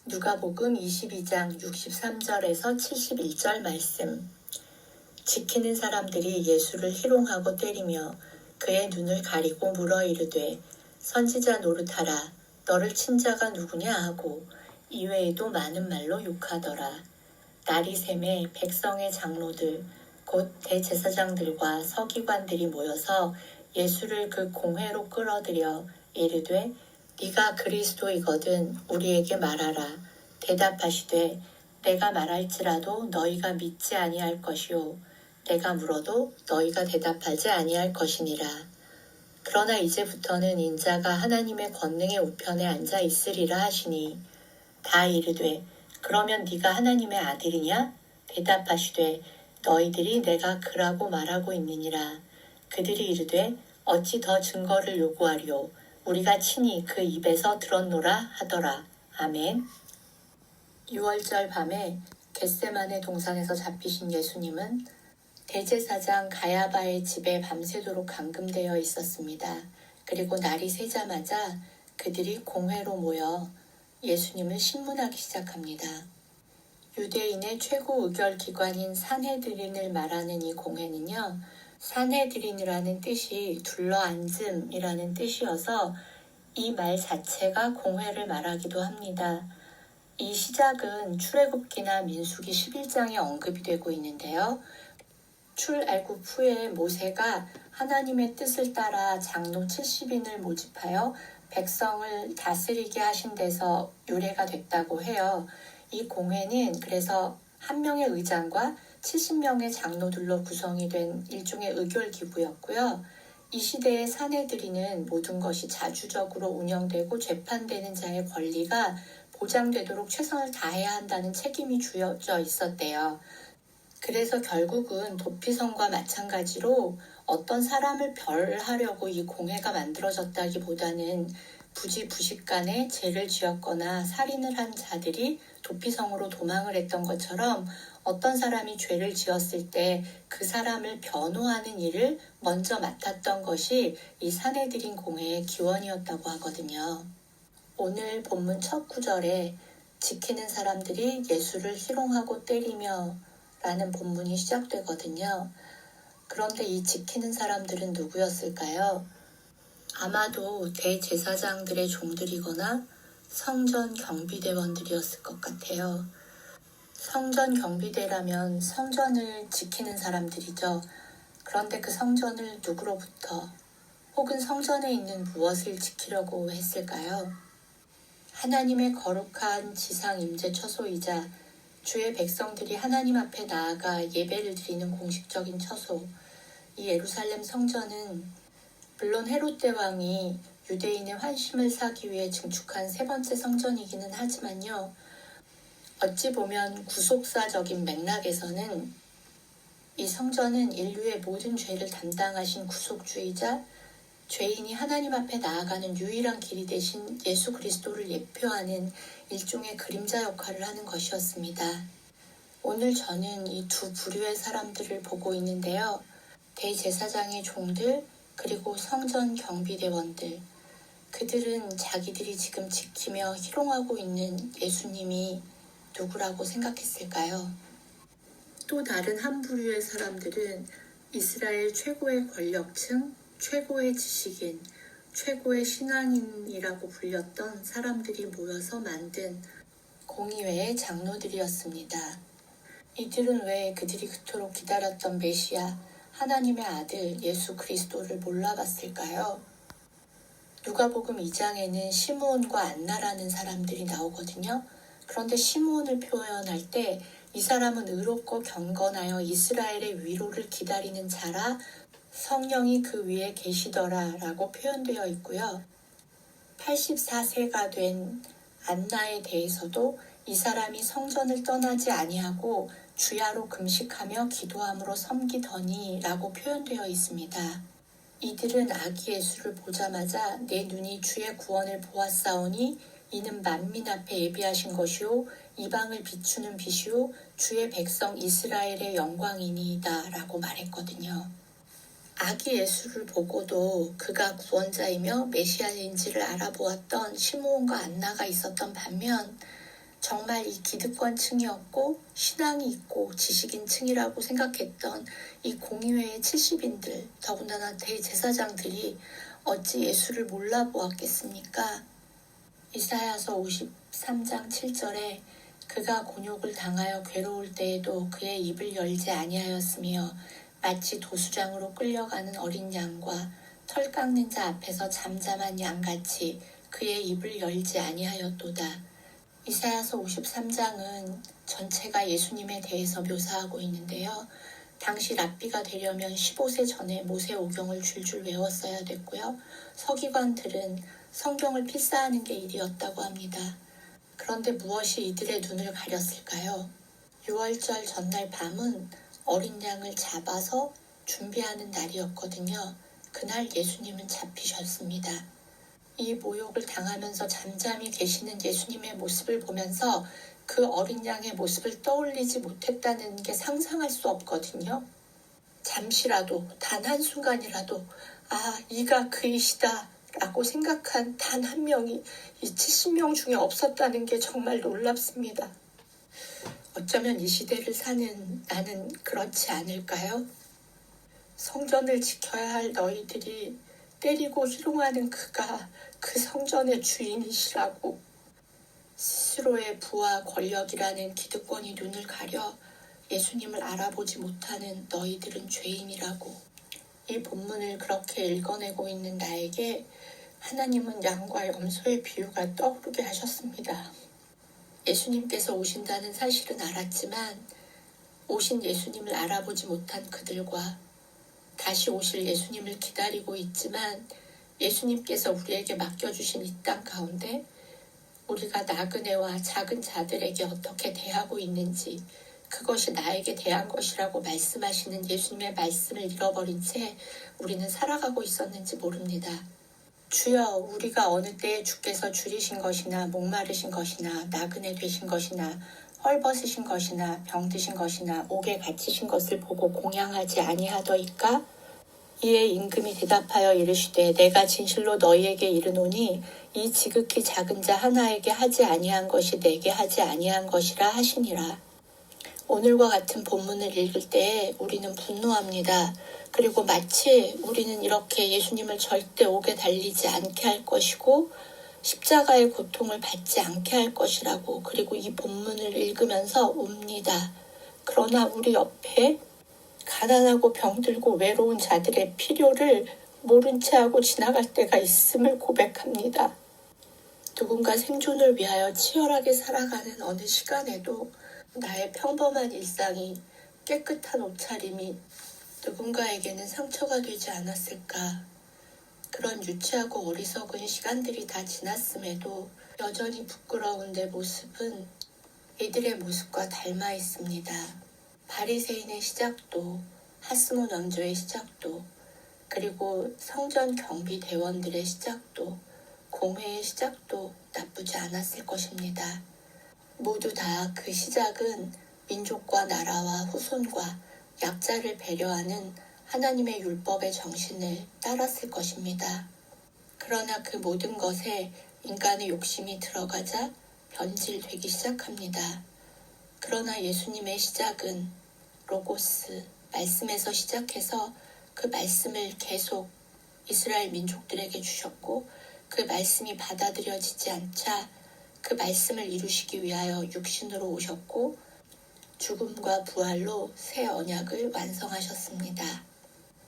누가복음 22장 63절에서 71절 말씀. 지키는 사람들이 예수를 희롱하고 때리며 그의 눈을 가리고 물어 이르되 선지자 노릇하라. 너를 친 자가 누구냐 하고 이외에도 많은 말로 욕하더라. 날이 새매 백성의 장로들 곧 대제사장들과 서기관들이 모여서 예수를 그 공회로 끌어들여 이르되 네가 그리스도이거든 우리에게 말하라. 대답하시되 내가 말할지라도 너희가 믿지 아니할 것이요 내가 물어도 너희가 대답하지 아니할 것이니라. 그러나 이제부터는 인자가 하나님의 권능의 우편에 앉아 있으리라 하시니 다 이르되 그러면 네가 하나님의 아들이냐? 대답하시되 너희들이 내가 그라고 말하고 있느니라. 그들이 이르되 어찌 더 증거를 요구하리요? 우리가 친히 그 입에서 들었노라 하더라. 아멘. 6월절 밤에 겟세마네 동산에서 잡히신 예수님은 대제사장 가야바의 집에 밤새도록 감금되어 있었습니다. 그리고 날이 새자마자 그들이 공회로 모여 예수님을 신문하기 시작합니다. 유대인의 최고 의결기관인 산헤드린을 말하는 이 공회는요. 산헤드린이라는 뜻이 둘러앉음이라는 뜻이어서 이 말 자체가 공회를 말하기도 합니다. 이 시작은 출애굽기나 민수기 11장에 언급이 되고 있는데요. 출애굽 후에 모세가 하나님의 뜻을 따라 장로 70인을 모집하여 백성을 다스리게 하신 데서 유래가 됐다고 해요. 이 공회는 그래서 한 명의 의장과 70명의 장로들로 구성이 된 일종의 의결기구였고요. 이 시대의 산헤드린은 모든 것이 자주적으로 운영되고 재판되는 자의 권리가 보장되도록 최선을 다해야 한다는 책임이 주어져 있었대요. 그래서 결국은 도피성과 마찬가지로 어떤 사람을 벌하려고 이 공회가 만들어졌다기보다는 부지부식간에 죄를 지었거나 살인을 한 자들이 도피성으로 도망을 했던 것처럼 어떤 사람이 죄를 지었을 때 그 사람을 변호하는 일을 먼저 맡았던 것이 이 산헤드린 공회의 기원이었다고 하거든요. 오늘 본문 첫 구절에 지키는 사람들이 예수를 희롱하고 때리며 라는 본문이 시작되거든요. 그런데 이 지키는 사람들은 누구였을까요? 아마도 대제사장들의 종들이거나 성전 경비대원들이었을 것 같아요. 성전 경비대라면 성전을 지키는 사람들이죠. 그런데 그 성전을 누구로부터 혹은 성전에 있는 무엇을 지키려고 했을까요? 하나님의 거룩한 지상 임재 처소이자 주의 백성들이 하나님 앞에 나아가 예배를 드리는 공식적인 처소, 이 예루살렘 성전은 물론 헤롯 대왕이 유대인의 환심을 사기 위해 증축한 세 번째 성전이기는 하지만요. 어찌 보면 구속사적인 맥락에서는 이 성전은 인류의 모든 죄를 담당하신 구속주이자 죄인이 하나님 앞에 나아가는 유일한 길이 되신 예수 그리스도를 예표하는 일종의 그림자 역할을 하는 것이었습니다. 오늘 저는 이 두 부류의 사람들을 보고 있는데요. 대제사장의 종들 그리고 성전 경비대원들, 그들은 자기들이 지금 지키며 희롱하고 있는 예수님이 누구라고 생각했을까요? 또 다른 한 부류의 사람들은 이스라엘 최고의 권력층, 최고의 지식인, 최고의 신앙인이라고 불렸던 사람들이 모여서 만든 공의회의 장로들이었습니다. 이들은 왜 그들이 그토록 기다렸던 메시아, 하나님의 아들 예수 그리스도를 몰라봤을까요? 누가복음 2장에는 시므온과 안나라는 사람들이 나오거든요. 그런데 시므온을 표현할 때 이 사람은 의롭고 경건하여 이스라엘의 위로를 기다리는 자라 성령이 그 위에 계시더라 라고 표현되어 있고요. 84세가 된 안나에 대해서도 이 사람이 성전을 떠나지 아니하고 주야로 금식하며 기도함으로 섬기더니 라고 표현되어 있습니다. 이들은 아기 예수를 보자마자 내 눈이 주의 구원을 보았사오니 이는 만민 앞에 예비하신 것이요 이방을 비추는 빛이요 주의 백성 이스라엘의 영광이니이다 라고 말했거든요. 아기 예수를 보고도 그가 구원자이며 메시아인지를 알아보았던 시므온과 안나가 있었던 반면 정말 이 기득권층이었고 신앙이 있고 지식인층이라고 생각했던 이 공의회의 70인들, 더군다나 대제사장들이 어찌 예수를 몰라보았겠습니까? 이사야서 53장 7절에 그가 곤욕을 당하여 괴로울 때에도 그의 입을 열지 아니하였으며 마치 도수장으로 끌려가는 어린 양과 털 깎는 자 앞에서 잠잠한 양같이 그의 입을 열지 아니하였도다. 이사야서 53장은 전체가 예수님에 대해서 묘사하고 있는데요. 당시 랍비가 되려면 15세 전에 모세오경을 줄줄 외웠어야 됐고요. 서기관들은 성경을 필사하는 게 일이었다고 합니다. 그런데 무엇이 이들의 눈을 가렸을까요? 6월절 전날 밤은 어린 양을 잡아서 준비하는 날이었거든요. 그날 예수님은 잡히셨습니다. 이 모욕을 당하면서 잠잠히 계시는 예수님의 모습을 보면서 그 어린 양의 모습을 떠올리지 못했다는 게 상상할 수 없거든요. 잠시라도, 단 한순간이라도 이가 그이시다 라고 생각한 단 한 명이 이 70명 중에 없었다는 게 정말 놀랍습니다. 어쩌면 이 시대를 사는 나는 그렇지 않을까요? 성전을 지켜야 할 너희들이 때리고 희롱하는 그가 그 성전의 주인이시라고, 스스로의 부와 권력이라는 기득권이 눈을 가려 예수님을 알아보지 못하는 너희들은 죄인이라고. 이 본문을 그렇게 읽어내고 있는 나에게 하나님은 양과 염소의 비유가 떠오르게 하셨습니다. 예수님께서 오신다는 사실은 알았지만 오신 예수님을 알아보지 못한 그들과 다시 오실 예수님을 기다리고 있지만 예수님께서 우리에게 맡겨주신 이 땅 가운데 우리가 나그네와 작은 자들에게 어떻게 대하고 있는지, 그것이 나에게 대한 것이라고 말씀하시는 예수님의 말씀을 잃어버린 채 우리는 살아가고 있었는지 모릅니다. 주여, 우리가 어느 때에 주께서 줄이신 것이나 목마르신 것이나 나그네 되신 것이나 헐벗으신 것이나 병드신 것이나 옥에 갇히신 것을 보고 공양하지 아니하더이까? 이에 임금이 대답하여 이르시되 내가 진실로 너희에게 이르노니 이 지극히 작은 자 하나에게 하지 아니한 것이 내게 하지 아니한 것이라 하시니라. 오늘과 같은 본문을 읽을 때 우리는 분노합니다. 그리고 마치 우리는 이렇게 예수님을 절대 옥에 달리지 않게 할 것이고 십자가의 고통을 받지 않게 할 것이라고, 그리고 이 본문을 읽으면서 웁니다. 그러나 우리 옆에 가난하고 병들고 외로운 자들의 필요를 모른 채 하고 지나갈 때가 있음을 고백합니다. 누군가 생존을 위하여 치열하게 살아가는 어느 시간에도 나의 평범한 일상이, 깨끗한 옷차림이 누군가에게는 상처가 되지 않았을까. 그런 유치하고 어리석은 시간들이 다 지났음에도 여전히 부끄러운 내 모습은 이들의 모습과 닮아 있습니다. 바리새인의 시작도, 하스몬 왕조의 시작도, 그리고 성전 경비 대원들의 시작도, 공회의 시작도 나쁘지 않았을 것입니다. 모두 다 그 시작은 민족과 나라와 후손과 약자를 배려하는 하나님의 율법의 정신을 따랐을 것입니다. 그러나 그 모든 것에 인간의 욕심이 들어가자 변질되기 시작합니다. 그러나 예수님의 시작은 로고스, 말씀에서 시작해서 그 말씀을 계속 이스라엘 민족들에게 주셨고, 그 말씀이 받아들여지지 않자 그 말씀을 이루시기 위하여 육신으로 오셨고 죽음과 부활로 새 언약을 완성하셨습니다.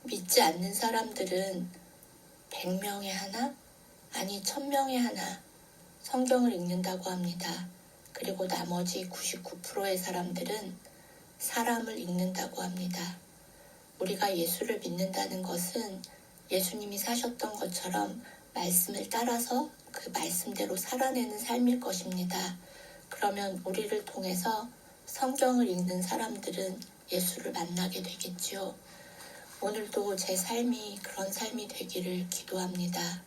믿지 않는 사람들은 100명에 하나, 아니 1000명에 하나 성경을 읽는다고 합니다. 그리고 나머지 99%의 사람들은 사람을 읽는다고 합니다. 우리가 예수를 믿는다는 것은 예수님이 사셨던 것처럼 말씀을 따라서 그 말씀대로 살아내는 삶일 것입니다. 그러면 우리를 통해서 성경을 읽는 사람들은 예수를 만나게 되겠지요. 오늘도 제 삶이 그런 삶이 되기를 기도합니다.